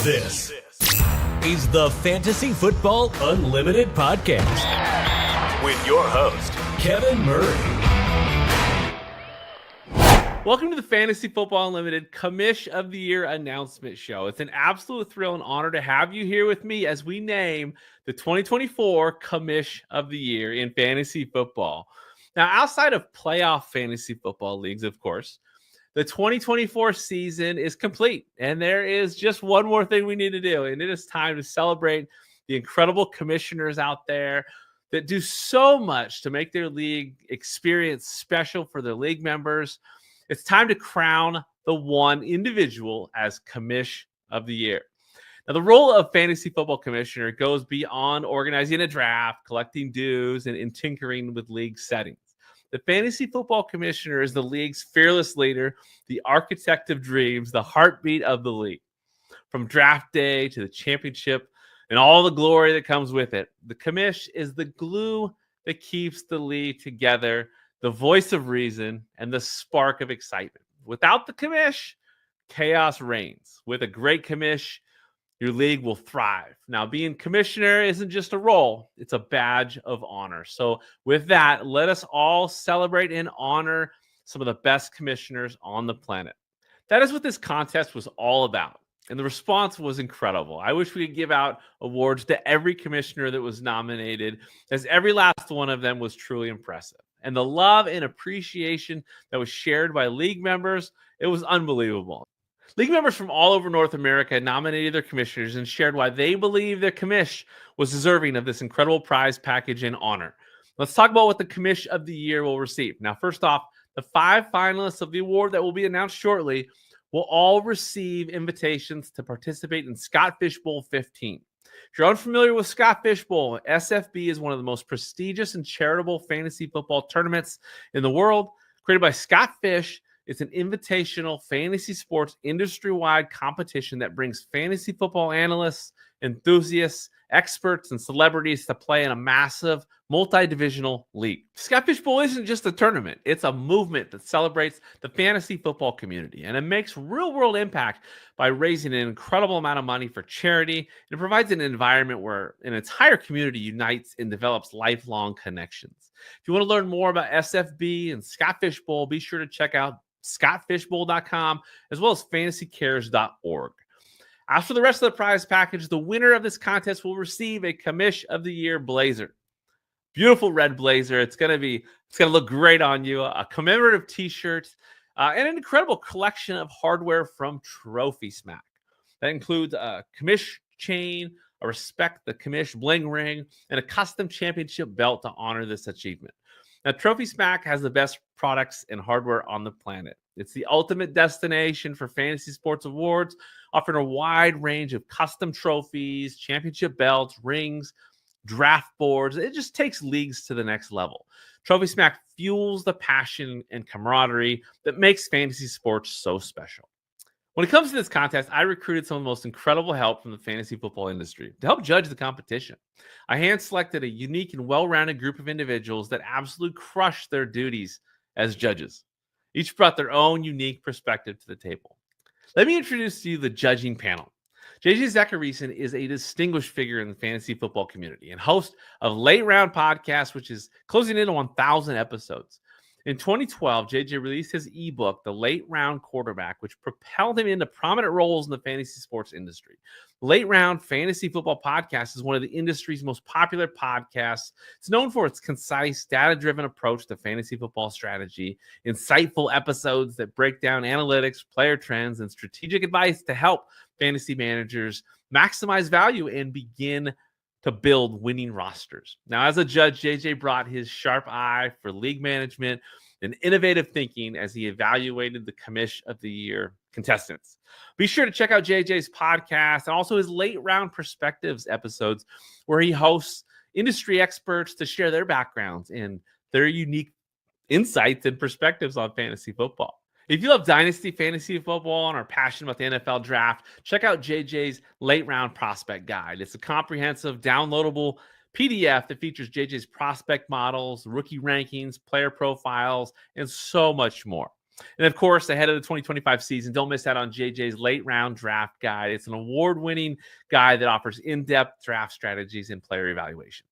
This is the Fantasy Football Unlimited podcast with your host, Kevin Murray. Welcome to the Fantasy Football Unlimited Commish of the Year announcement show. It's an absolute thrill and honor to have you here with me as we name the 2024 Commish of the Year in fantasy football. Now, outside of playoff fantasy football leagues, of course, the 2024 season is complete, and there is just one more thing we need to do, and it is time to celebrate the incredible commissioners out there that do so much to make their league experience special for their league members. It's time to crown the one individual as Commish of the Year. Now, the role of fantasy football commissioner goes beyond organizing a draft, collecting dues, and tinkering with league settings. The fantasy football commissioner is the league's fearless leader, the architect of dreams, the heartbeat of the league. From draft day to the championship and all the glory that comes with it, the commish is the glue that keeps the league together, the voice of reason, and the spark of excitement. Without the commish, chaos reigns. With a great commish, your league will thrive. Now, being commissioner isn't just a role, it's a badge of honor. So with that, let us all celebrate and honor some of the best commissioners on the planet. That is what this contest was all about. And the response was incredible. I wish we could give out awards to every commissioner that was nominated, as every last one of them was truly impressive. And the love and appreciation that was shared by league members, it was unbelievable. League members from all over North America nominated their commissioners and shared why they believe their commish was deserving of this incredible prize package and honor. Let's talk about what the Commish of the Year will receive. Now, first off, the 5 finalists of the award that will be announced shortly will all receive invitations to participate in Scott Fish Bowl 15. If you're unfamiliar with Scott Fish Bowl, SFB is one of the most prestigious and charitable fantasy football tournaments in the world. Created by Scott Fish, it's an invitational fantasy sports industry-wide competition that brings fantasy football analysts, enthusiasts, experts, and celebrities to play in a massive multi-divisional league. Scott Fish Bowl isn't just a tournament. It's a movement that celebrates the fantasy football community, and it makes real-world impact by raising an incredible amount of money for charity. And it provides an environment where an entire community unites and develops lifelong connections. If you want to learn more about SFB and Scott Fish Bowl, be sure to check out scottfishbowl.com as well as fantasycares.org. As for the rest of the prize package, the winner of this contest will receive a Commish of the Year blazer. Beautiful red blazer. It's going to look great on you. A commemorative t-shirt and an incredible collection of hardware from Trophy Smack. That includes a Commish chain, a Respect the Commish bling ring, and a custom championship belt to honor this achievement. Now, Trophy Smack has the best products and hardware on the planet. It's the ultimate destination for fantasy sports awards, offering a wide range of custom trophies, championship belts, rings, draft boards. It just takes leagues to the next level. Trophy Smack fuels the passion and camaraderie that makes fantasy sports so special. When it comes to this contest, I recruited some of the most incredible help from the fantasy football industry to help judge the competition. I hand-selected a unique and well-rounded group of individuals that absolutely crushed their duties as judges. Each brought their own unique perspective to the table. Let me introduce to you the judging panel. JJ Zachariason is a distinguished figure in the fantasy football community and host of Late Round Podcast, which is closing in on 1,000 episodes. In 2012, JJ released his ebook, The Late Round Quarterback, which propelled him into prominent roles in the fantasy sports industry. Late Round Fantasy Football Podcast is one of the industry's most popular podcasts. It's known for its concise, data-driven approach to fantasy football strategy, insightful episodes that break down analytics, player trends, and strategic advice to help fantasy managers maximize value and begin to build winning rosters. Now, as a judge, JJ brought his sharp eye for league management and innovative thinking as he evaluated the Commish of the Year contestants. Be sure to check out JJ's podcast and also his Late Round Perspectives episodes, where he hosts industry experts to share their backgrounds and their unique insights and perspectives on fantasy football. If you love Dynasty Fantasy Football and are passionate about the NFL Draft, check out JJ's Late Round Prospect Guide. It's a comprehensive, downloadable PDF that features JJ's prospect models, rookie rankings, player profiles, and so much more. And of course, ahead of the 2025 season, don't miss out on JJ's late round draft guide. It's an award-winning guide that offers in-depth draft strategies and player evaluations.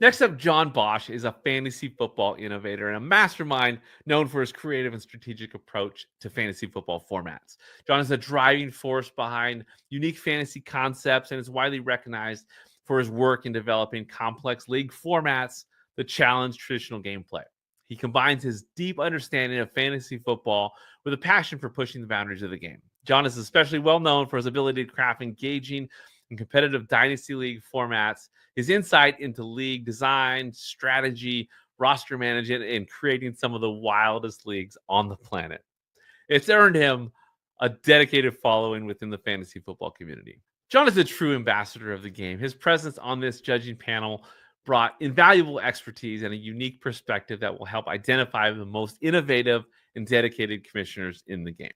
Next up, John Bosch is a fantasy football innovator and a mastermind known for his creative and strategic approach to fantasy football formats. John is a driving force behind unique fantasy concepts and is widely recognized for his work in developing complex league formats that challenge traditional gameplay. He combines his deep understanding of fantasy football with a passion for pushing the boundaries of the game. John is especially well known for his ability to craft engaging and competitive dynasty league formats. His insight into league design, strategy, roster management, and creating some of the wildest leagues on the planet. It's earned him a dedicated following within the fantasy football community. John is a true ambassador of the game. His presence on this judging panel brought invaluable expertise and a unique perspective that will help identify the most innovative and dedicated commissioners in the game.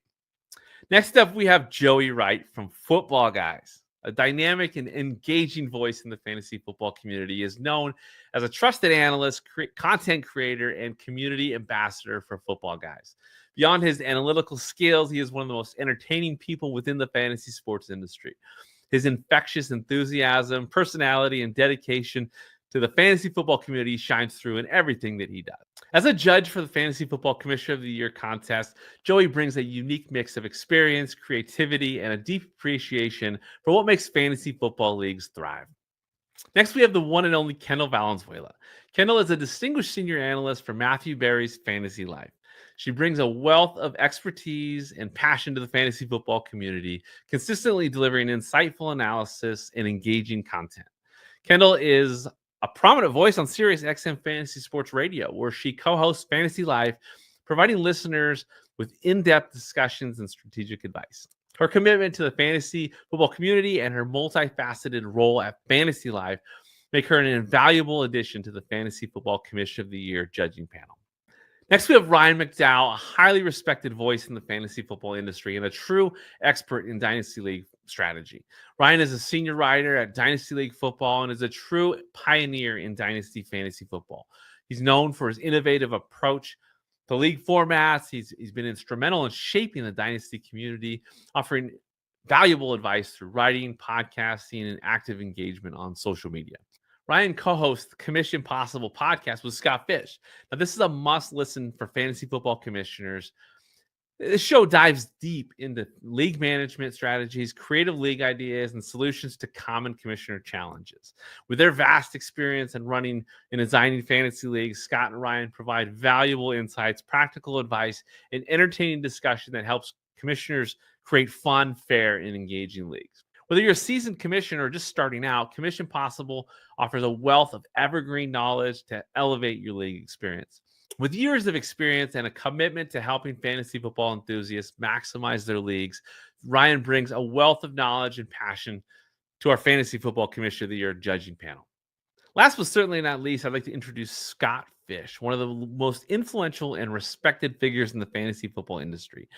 Next up, we have Joey Wright from Football Guys. A dynamic and engaging voice in the fantasy football community. He is known as a trusted analyst, content creator, and community ambassador for Football Guys. Beyond his analytical skills, he is one of the most entertaining people within the fantasy sports industry. His infectious enthusiasm, personality, and dedication to the fantasy football community shines through in everything that he does. As a judge for the Fantasy Football Commissioner of the Year contest, Joey brings a unique mix of experience, creativity, and a deep appreciation for what makes fantasy football leagues thrive. Next, we have the one and only Kendall Valenzuela. Kendall is a distinguished senior analyst for Matthew Berry's Fantasy Life. She brings a wealth of expertise and passion to the fantasy football community, consistently delivering insightful analysis and engaging content. Kendall is a prominent voice on Sirius XM Fantasy Sports Radio, where she co-hosts Fantasy Live, providing listeners with in-depth discussions and strategic advice. Her commitment to the fantasy football community and her multifaceted role at Fantasy Live make her an invaluable addition to the Fantasy Football Commissioner of the Year judging panel. Next, we have Ryan McDowell, a highly respected voice in the fantasy football industry and a true expert in Dynasty League strategy. Ryan is a senior writer at Dynasty League Football and is a true pioneer in Dynasty fantasy football. He's known for his innovative approach to league formats. He's been instrumental in shaping the Dynasty community, offering valuable advice through writing, podcasting, and active engagement on social media. Ryan co-hosts the Commish Impossible podcast with Scott Fish. Now, this is a must-listen for fantasy football commissioners. This show dives deep into league management strategies, creative league ideas, and solutions to common commissioner challenges. With their vast experience in running and designing fantasy leagues, Scott and Ryan provide valuable insights, practical advice, and entertaining discussion that helps commissioners create fun, fair, and engaging leagues. Whether you're a seasoned commissioner or just starting out, Commish Impossible offers a wealth of evergreen knowledge to elevate your league experience. With years of experience and a commitment to helping fantasy football enthusiasts maximize their leagues, Ryan brings a wealth of knowledge and passion to our Fantasy Football Commissioner of the Year judging panel. Last but certainly not least, I'd like to introduce Scott Fish, one of the most influential and respected figures in the fantasy football industry.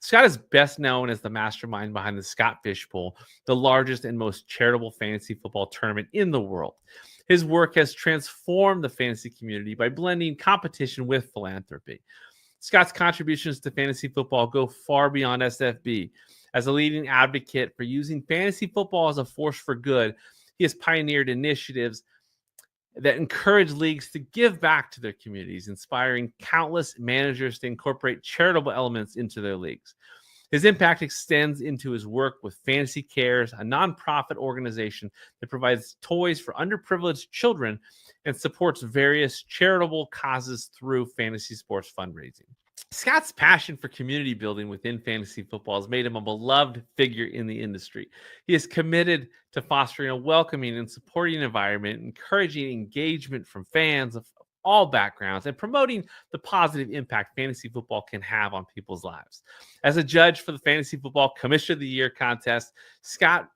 Scott is best known as the mastermind behind the Scott Fish Bowl, the largest and most charitable fantasy football tournament in the world. His work has transformed the fantasy community by blending competition with philanthropy. Scott's contributions to fantasy football go far beyond SFB. As a leading advocate for using fantasy football as a force for good, he has pioneered initiatives that encourage leagues to give back to their communities, inspiring countless managers to incorporate charitable elements into their leagues. His impact extends into his work with Fantasy Cares, a nonprofit organization that provides toys for underprivileged children and supports various charitable causes through fantasy sports fundraising. Scott's passion for community building within fantasy football has made him a beloved figure in the industry. He is committed to fostering a welcoming and supporting environment, encouraging engagement from fans of all backgrounds, and promoting the positive impact fantasy football can have on people's lives. As a judge for the Fantasy Football Commissioner of the Year contest, Scott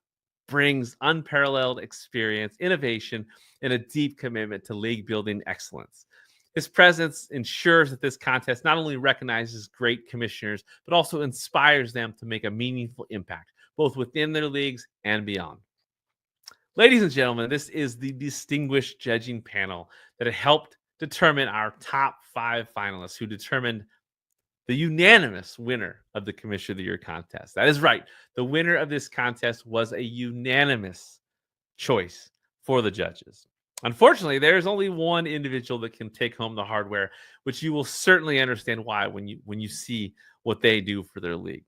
brings unparalleled experience, innovation, and a deep commitment to league building excellence. His presence ensures that this contest not only recognizes great commissioners, but also inspires them to make a meaningful impact, both within their leagues and beyond. Ladies and gentlemen, this is the distinguished judging panel that helped determine our top 5 finalists, who determined the unanimous winner of the Commish of the Year contest. That is right. The winner of this contest was a unanimous choice for the judges. Unfortunately, there's only one individual that can take home the hardware, which you will certainly understand why when you see what they do for their league.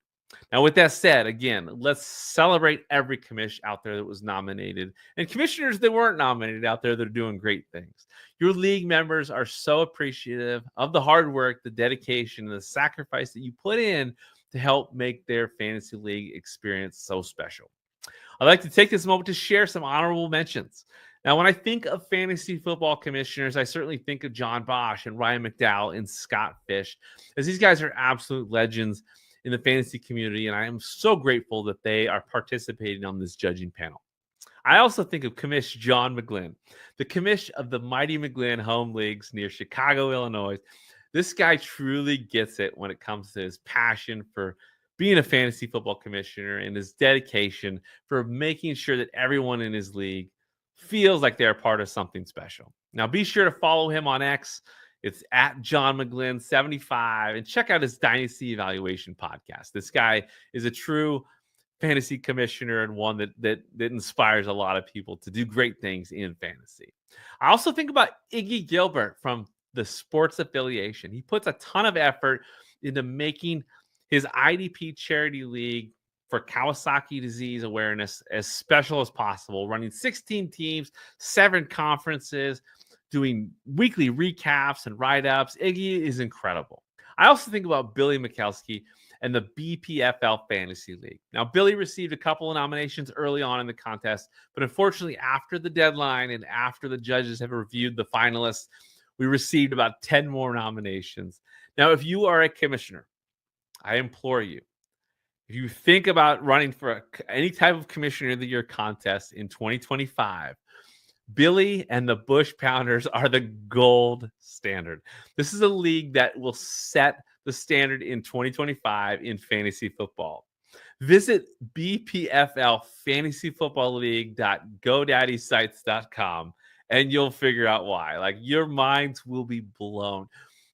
Now, with that said, again, let's celebrate every commish out there that was nominated and commissioners that weren't nominated out there that are doing great things. Your league members are so appreciative of the hard work, the dedication, and the sacrifice that you put in to help make their fantasy league experience so special. I'd like to take this moment to share some honorable mentions. Now, when I think of fantasy football commissioners, I certainly think of John Bosch and Ryan McDowell and Scott Fish, as these guys are absolute legends in the fantasy community, and I am so grateful that they are participating on this judging panel. I also think of Commish John McGlynn, the Commish of the Mighty McGlynn home leagues near Chicago, Illinois. This guy truly gets it when it comes to his passion for being a fantasy football commissioner and his dedication for making sure that everyone in his league feels like they're part of something special. Now, be sure to follow him on X. It's at John McGlynn 75, and check out his Dynasty Evaluation podcast. This guy is a true fantasy commissioner and one that inspires a lot of people to do great things in fantasy. I also think about Iggy Gilbert from the Sports Affiliation. He puts a ton of effort into making his IDP charity league for Kawasaki disease awareness as special as possible, running 16 teams, 7 conferences, doing weekly recaps and write-ups. Iggy is incredible. I also think about Billy Mikelski and the BPFL Fantasy League. Now, Billy received a couple of nominations early on in the contest, but unfortunately, after the deadline and after the judges have reviewed the finalists, we received about 10 more nominations. Now, if you are a commissioner, I implore you, if you think about running for any type of Commissioner of the Year contest in 2025, Billy and the Bush Pounders are the gold standard. This is a league that will set the standard in 2025 in fantasy football. Visit bpflfantasyfootballleague.godaddysite.com and you'll figure out why. Like, your minds will be blown.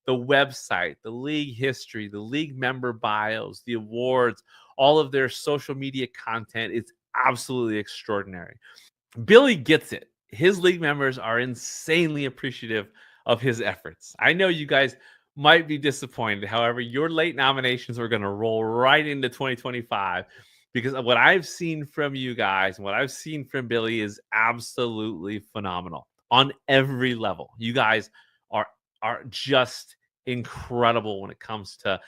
The website, the league history, the league member bios, the awards, all of their social media content is absolutely extraordinary. Billy gets it. His league members are insanely appreciative of his efforts. I know you guys might be disappointed. However, your late nominations are going to roll right into 2025 because of what I've seen from you guys and what I've seen from Billy is absolutely phenomenal on every level. You guys are just incredible when it comes to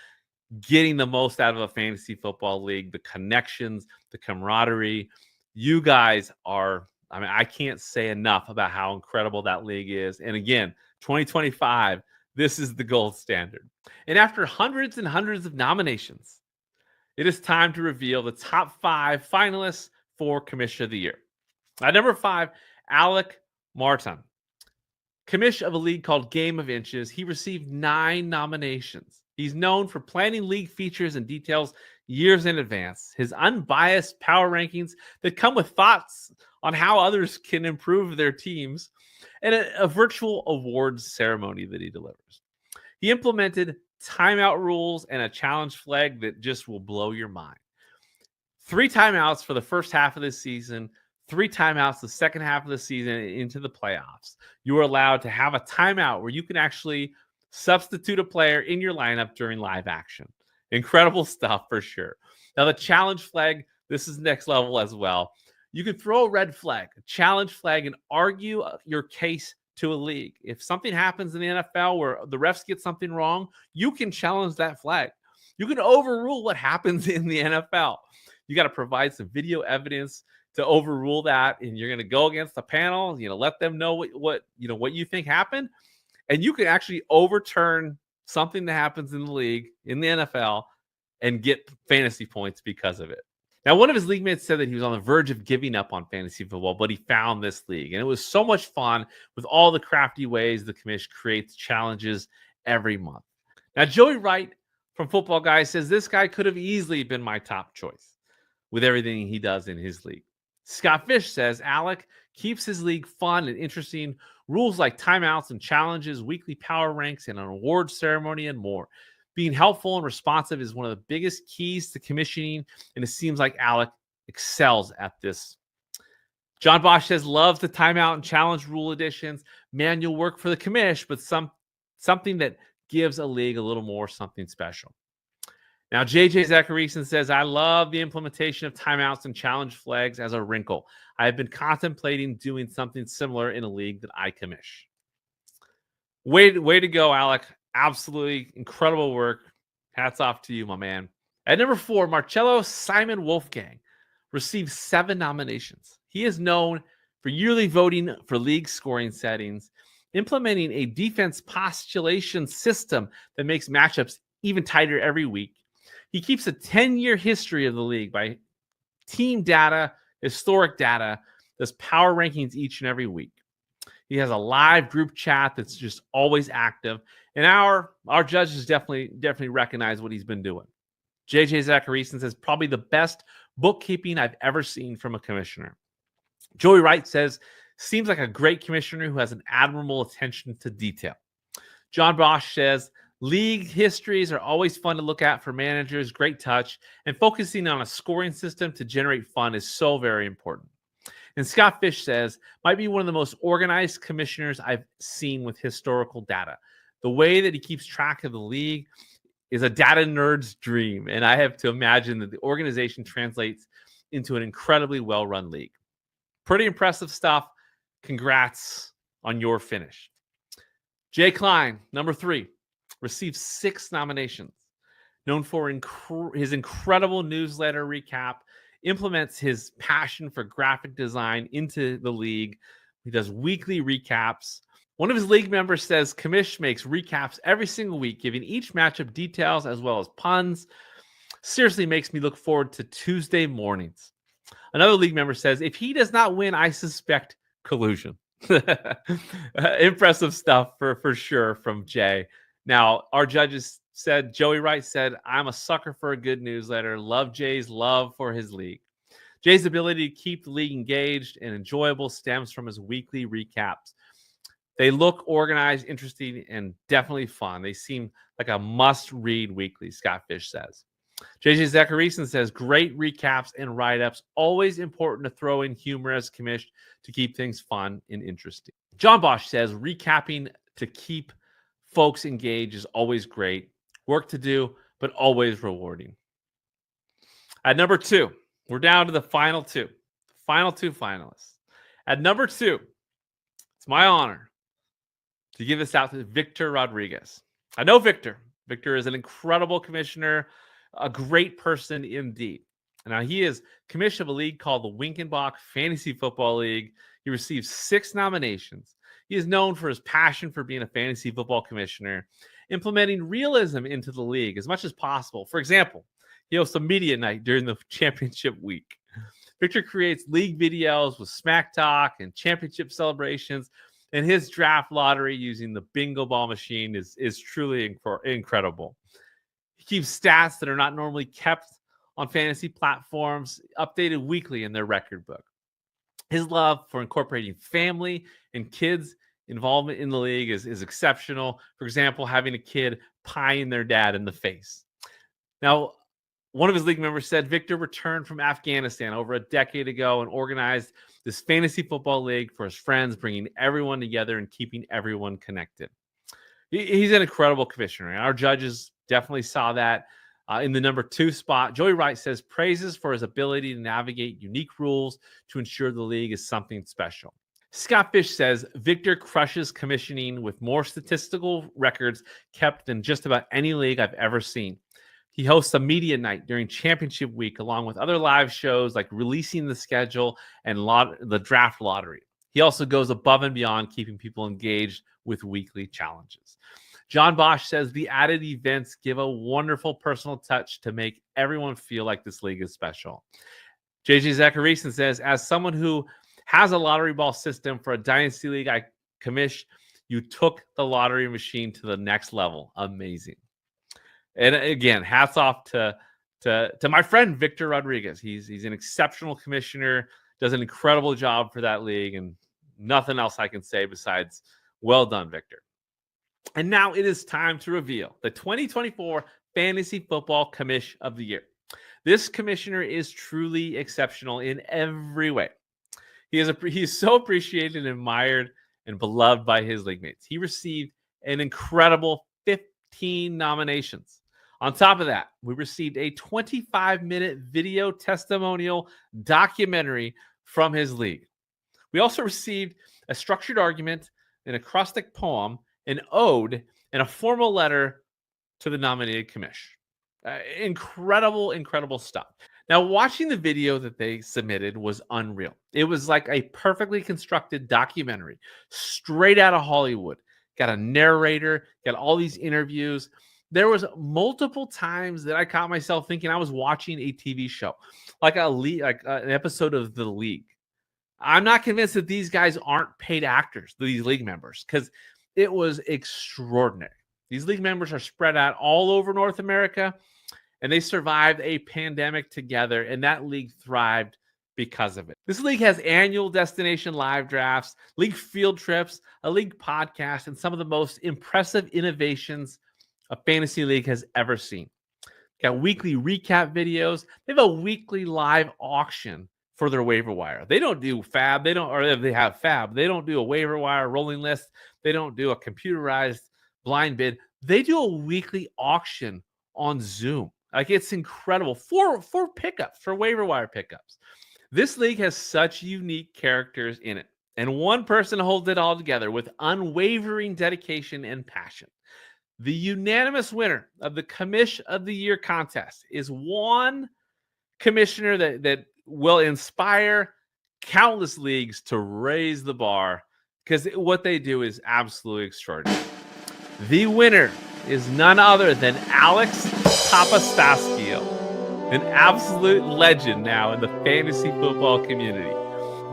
getting the most out of a fantasy football league, the connections, the camaraderie. You guys are, I mean, I can't say enough about how incredible that league is. And again, 2025, this is the gold standard. And after hundreds and hundreds of nominations, it is time to reveal the top 5 finalists for Commish of the Year. At number 5, Alec Martin. Commish of a league called Game of Inches. He received 9 nominations. He's known for planning league features and details years in advance. His unbiased power rankings that come with thoughts on how others can improve their teams, and a virtual awards ceremony that he delivers. He implemented timeout rules and a challenge flag that just will blow your mind. 3 timeouts for the first half of the season, 3 timeouts the second half of the season into the playoffs. You are allowed to have a timeout where you can actually substitute a player in your lineup during live action. Incredible stuff for sure. Now, the challenge flag, this is next level as well. You can throw a red flag, a challenge flag, and argue your case to a league. If something happens in the NFL where the refs get something wrong, you can challenge that flag. You can overrule what happens in the NFL. You got to provide some video evidence to overrule that, and you're going to go against the panel, let them know what you think happened, and you can actually overturn something that happens in the league, in the NFL, and get fantasy points because of it. Now, one of his league mates said that he was on the verge of giving up on fantasy football, but he found this league, and it was so much fun with all the crafty ways the Commish creates challenges every month. Now, Joey Wright from Football Guy says this guy could have easily been my top choice with everything he does in his league. Scott Fish says Alec keeps his league fun and interesting. Rules like timeouts and challenges, weekly power ranks, and an award ceremony, and more. Being helpful and responsive is one of the biggest keys to commissioning, and it seems like Alec excels at this. John Bosch says, loves the timeout and challenge rule additions. Manual work for the commish, but something that gives a league a little more something special. Now, JJ Zachariason says, I love the implementation of timeouts and challenge flags as a wrinkle. I have been contemplating doing something similar in a league that I commish. Way to go, Alec. Absolutely incredible work. Hats off to you, my man. At number 4, Marcello Simon Wolfgang received 7 nominations. He is known for yearly voting for league scoring settings, implementing a defense postulation system that makes matchups even tighter every week. He keeps a 10-year history of the league by team data, historic data, does power rankings each and every week. He has a live group chat that's just always active, and our judges definitely recognize what he's been doing. JJ Zachariason says, probably the best bookkeeping I've ever seen from a commissioner. Joey Wright says, seems like a great commissioner who has an admirable attention to detail. John Bosch says, league histories are always fun to look at for managers, great touch, and focusing on a scoring system to generate fun is so very important. And Scott Fish says, might be one of the most organized commissioners I've seen with historical data. The way that he keeps track of the league is a data nerd's dream, and I have to imagine that the organization translates into an incredibly well-run league. Pretty impressive stuff. Congrats on your finish. Jay Klein, number 3, received 6 nominations. Known for his incredible newsletter recap, implements his passion for graphic design into the league. He does weekly recaps. One of his league members says Commish makes recaps every single week, giving each matchup details as well as puns. Seriously makes me look forward to Tuesday mornings. Another league member says, if he does not win, I suspect collusion. Impressive stuff for sure from Jay. Now, our judges said, Joey Wright said, I'm a sucker for a good newsletter. Love Jay's love for his league. Jay's ability to keep the league engaged and enjoyable stems from his weekly recaps. They look organized, interesting, and definitely fun. They seem like a must-read weekly, Scott Fish says. JJ Zachariason says, great recaps and write-ups. Always important to throw in humor as commish to keep things fun and interesting. John Bosch says, recapping to keep folks engaged is always great. Work to do, but always rewarding. At number 2, we're down to the final 2. Final 2 finalists. At number 2, it's my honor to give this out to Victor Rodriguez. I know Victor. Victor is an incredible commissioner, a great person indeed. Now, he is commissioner of a league called the Winkenbach Fantasy Football League. He received 6 nominations. He is known for his passion for being a fantasy football commissioner, implementing realism into the league as much as possible. For example, he hosts a media night during the championship week. Victor creates league videos with smack talk and championship celebrations, and his draft lottery using the bingo ball machine is truly incredible. He keeps stats that are not normally kept on fantasy platforms, updated weekly in their record book. His love for incorporating family and kids involvement in the league is exceptional. For example, having a kid pieing their dad in the face. Now, one of his league members said Victor returned from Afghanistan over a decade ago and organized this fantasy football league for his friends, bringing everyone together and keeping everyone connected. He's an incredible commissioner, and our judges definitely saw that. In the number 2 spot, Joey Wright says praises for his ability to navigate unique rules to ensure the league is something special. Scott Fish says Victor crushes commissioning with more statistical records kept than just about any league I've ever seen. He hosts a media night during championship week, along with other live shows like releasing the schedule and the draft lottery. He also goes above and beyond, keeping people engaged with weekly challenges. John Bosch says the added events give a wonderful personal touch to make everyone feel like this league is special. JJ Zachariason says, as someone who has a lottery ball system for a dynasty league I commish, you took the lottery machine to the next level. Amazing. And again, hats off to my friend Victor Rodriguez. He's an exceptional commissioner, does an incredible job for that league, and nothing else I can say besides well done, Victor. And now it is time to reveal the 2024 Fantasy Football Commish of the Year. This commissioner is truly exceptional in every way. He is so appreciated and admired and beloved by his league mates. He received an incredible 15 nominations. On top of that, we received a 25-minute video testimonial documentary from his league. We also received a structured argument, an acrostic poem, an ode, and a formal letter to the nominated commish. Incredible stuff. Now, watching the video that they submitted was unreal. It was like a perfectly constructed documentary, straight out of Hollywood. Got a narrator, got all these interviews. There was multiple times that I caught myself thinking I was watching a TV show, like an episode of The League. I'm not convinced that these guys aren't paid actors, these league members, because it was extraordinary. These league members are spread out all over North America, and they survived a pandemic together, and that league thrived because of it. This league has annual destination live drafts, league field trips, a league podcast, and some of the most impressive innovations a fantasy league has ever seen. Got weekly recap videos. They have a weekly live auction for their waiver wire. They don't do fab. Or if they have fab, they don't do a waiver wire rolling list. They don't do a computerized blind bid. They do a weekly auction on Zoom. Like, it's incredible for pickups, for waiver wire pickups. This league has such unique characters in it, and one person holds it all together with unwavering dedication and passion. The unanimous winner of the Commish of the Year contest is one commissioner that will inspire countless leagues to raise the bar, because what they do is absolutely extraordinary. The winner is none other than Alex Papastaskio, an absolute legend now in the fantasy football community.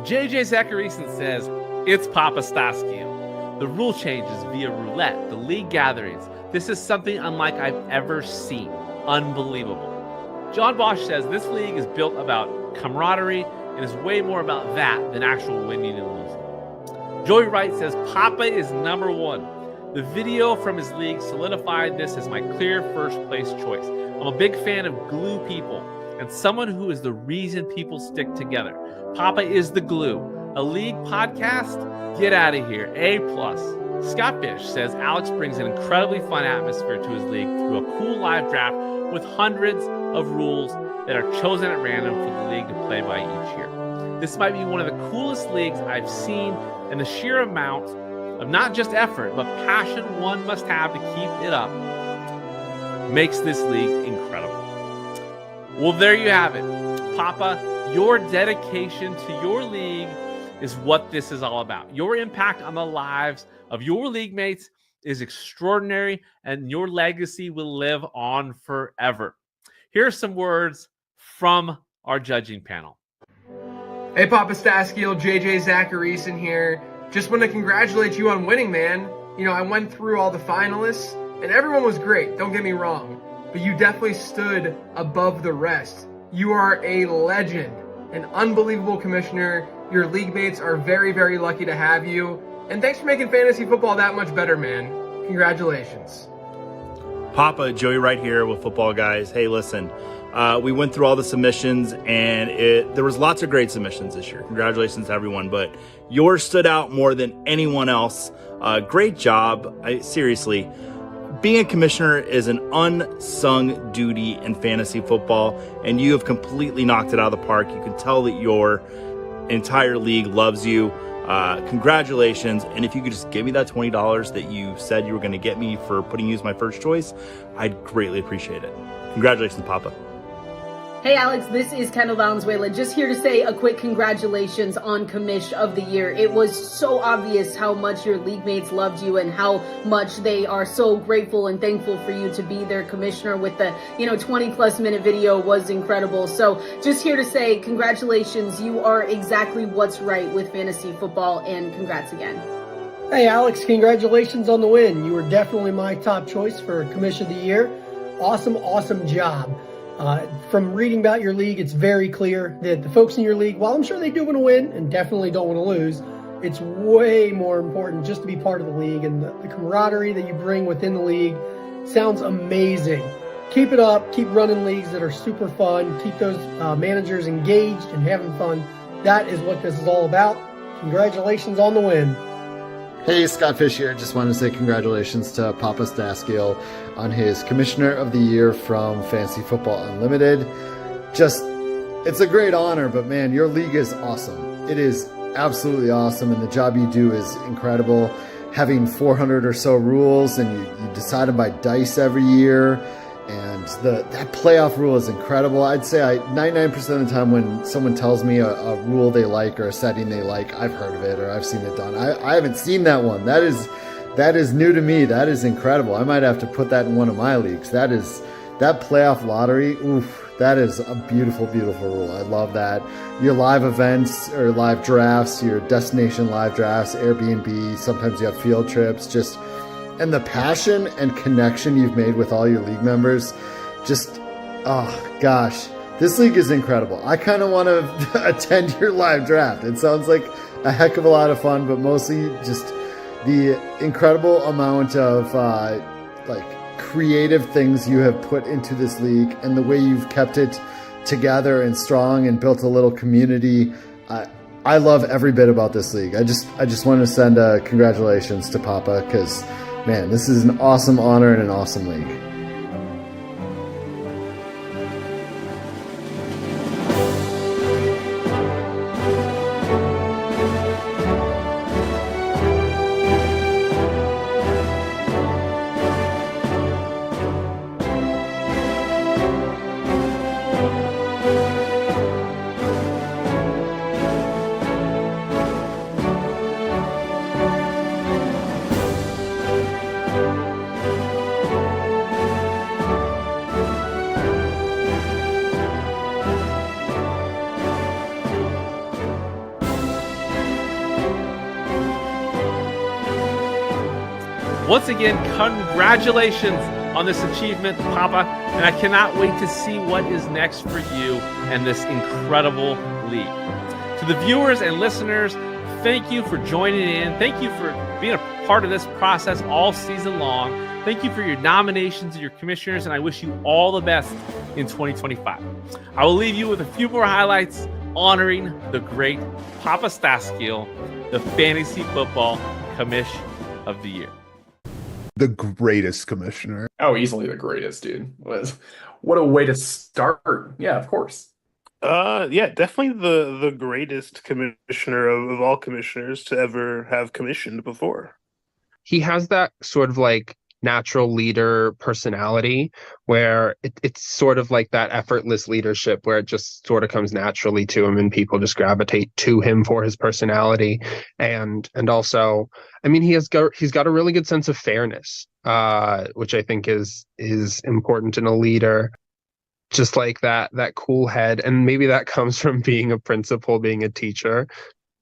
JJ Zachariason says, it's Papastaskio. The rule changes via roulette, the league gatherings. This is something unlike I've ever seen. Unbelievable. John Bosch says this league is built about camaraderie and is way more about that than actual winning and losing. Joey Wright says Papa is number one. The video from his league solidified this as my clear first place choice. I'm a big fan of glue people and someone who is the reason people stick together. Papa is the glue. A league podcast? Get out of here. A+. Scott Fish says Alex brings an incredibly fun atmosphere to his league through a cool live draft with hundreds of rules that are chosen at random for the league to play by each year. This might be one of the coolest leagues I've seen, and the sheer amount of not just effort, but passion one must have to keep it up makes this league incredible. Well, there you have it. Papa, your dedication to your league is what this is all about. Your impact on the lives of your league mates is extraordinary, and your legacy will live on forever. Here are some words from our judging panel. Hey, Papastaskio, JJ Zachariason here. Just want to congratulate you on winning, man. You know, I went through all the finalists, and everyone was great, don't get me wrong. But you definitely stood above the rest. You are a legend, an unbelievable commissioner. Your league mates are very, very lucky to have you. And thanks for making fantasy football that much better, man. Congratulations. Papa, Joey right here with Football Guys. Hey, listen, we went through all the submissions, and there was lots of great submissions this year. Congratulations to everyone, but yours stood out more than anyone else. Great job. Seriously, being a commissioner is an unsung duty in fantasy football, and you have completely knocked it out of the park. You can tell that your entire league loves you. Congratulations. And if you could just give me that $20 that you said you were going to get me for putting you as my first choice, I'd greatly appreciate it. Congratulations, Papa. Hey Alex, this is Kendall Valenzuela. Just here to say a quick congratulations on Commish of the Year. It was so obvious how much your league mates loved you and how much they are so grateful and thankful for you to be their commissioner. With the 20+ minute video was incredible. So just here to say congratulations. You are exactly what's right with fantasy football, and congrats again. Hey Alex, congratulations on the win. You were definitely my top choice for Commish of the Year. Awesome job. From reading about your league, it's very clear that the folks in your league, while I'm sure they do want to win and definitely don't want to lose, it's way more important just to be part of the league, and the camaraderie that you bring within the league sounds amazing. Keep it up. Keep running leagues that are super fun. Keep those managers engaged and having fun. That is what this is all about. Congratulations on the win. Hey, Scott Fish here. Just wanted to say congratulations to Papa Staskill on his Commissioner of the Year from Fantasy Football Unlimited. It's a great honor, but man, your league is awesome. It is absolutely awesome, and the job you do is incredible. Having 400 or so rules, and you decide them by dice every year, and that playoff rule is incredible. I'd say 99% of the time when someone tells me a rule they like or a setting they like, I've heard of it or I've seen it done. I haven't seen that one. That is new to me. That is incredible. I might have to put that in one of my leagues. That playoff lottery, oof. That is a beautiful, beautiful rule. I love that. Your live events or live drafts, your destination live drafts, Airbnb, sometimes you have field trips, and the passion and connection you've made with all your league members, oh gosh, this league is incredible. I kind of want to attend your live draft. It sounds like a heck of a lot of fun, but mostly just the incredible amount of creative things you have put into this league and the way you've kept it together and strong and built a little community. I love every bit about this league. I just want to send congratulations to Papa, because man, this is an awesome honor and an awesome league. Once again, congratulations on this achievement, Papa, and I cannot wait to see what is next for you and this incredible league. To the viewers and listeners, thank you for joining in. Thank you for being a part of this process all season long. Thank you for your nominations and your commissioners, and I wish you all the best in 2025. I will leave you with a few more highlights honoring the great Papa Staskill, the Fantasy Football Commish of the Year. The greatest commissioner. Oh, easily the greatest, dude. What a way to start. Yeah, of course. Yeah, definitely the greatest commissioner of all commissioners to ever have commissioned before. He has that sort of like natural leader personality where it's sort of like that effortless leadership where it just sort of comes naturally to him and people just gravitate to him for his personality. And also, I mean, he's got a really good sense of fairness, which I think is important in a leader. Just like that cool head, and maybe that comes from being a principal, being a teacher.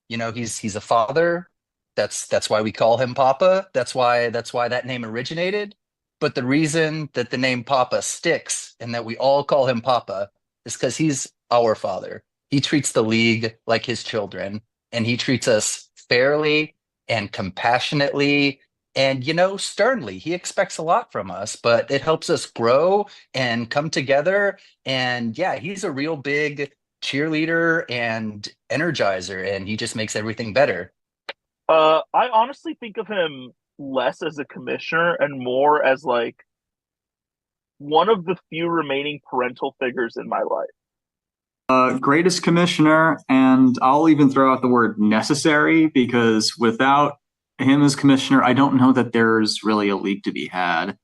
You know, he's a father. That's why we call him Papa. That's why that name originated. But the reason that the name Papa sticks and that we all call him Papa is because he's our father. He treats the league like his children, and he treats us fairly and compassionately and, sternly. He expects a lot from us, but it helps us grow and come together. And yeah, he's a real big cheerleader and energizer, and he just makes everything better. I honestly think of him less as a commissioner and more as like one of the few remaining parental figures in my life. Greatest commissioner, and I'll even throw out the word necessary, because without him as commissioner, I don't know that there's really a league to be had.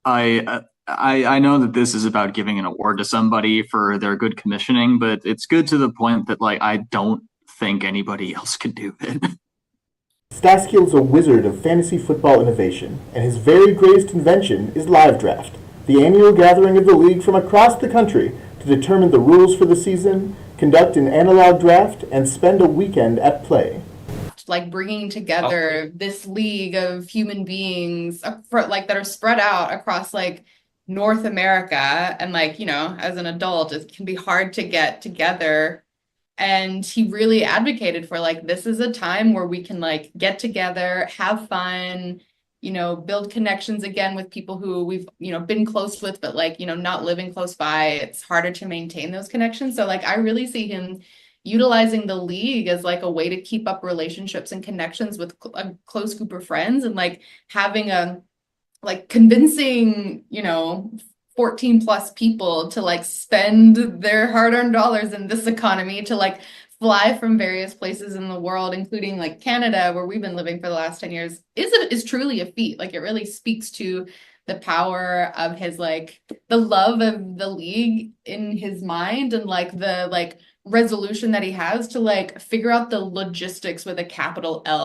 I know that this is about giving an award to somebody for their good commissioning, but it's good to the point that I don't think anybody else could do it. Staskill's a wizard of fantasy football innovation, and his very greatest invention is Live Draft, the annual gathering of the league from across the country to determine the rules for the season, conduct an analog draft, and spend a weekend at play. Like bringing together this league of human beings that are spread out across North America, and as an adult, it can be hard to get together And he really advocated for like, this is a time where we can like get together, have fun, build connections again with people who we've, been close with, but like, not living close by. It's harder to maintain those connections. So like, I really see him utilizing the league as like a way to keep up relationships and connections with a close group of friends, and like having a like convincing 14 plus people to like spend their hard-earned dollars in this economy to like fly from various places in the world, including like Canada, where we've been living for the last 10 years, is truly a feat. Like, it really speaks to the power of his like the love of the league in his mind, and like the like resolution that he has to like figure out the logistics with a capital L.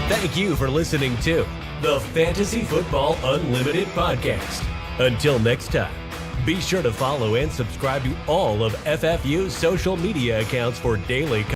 Thank you for listening to the Fantasy Football Unlimited podcast. Until next time, be sure to follow and subscribe to all of FFU's social media accounts for daily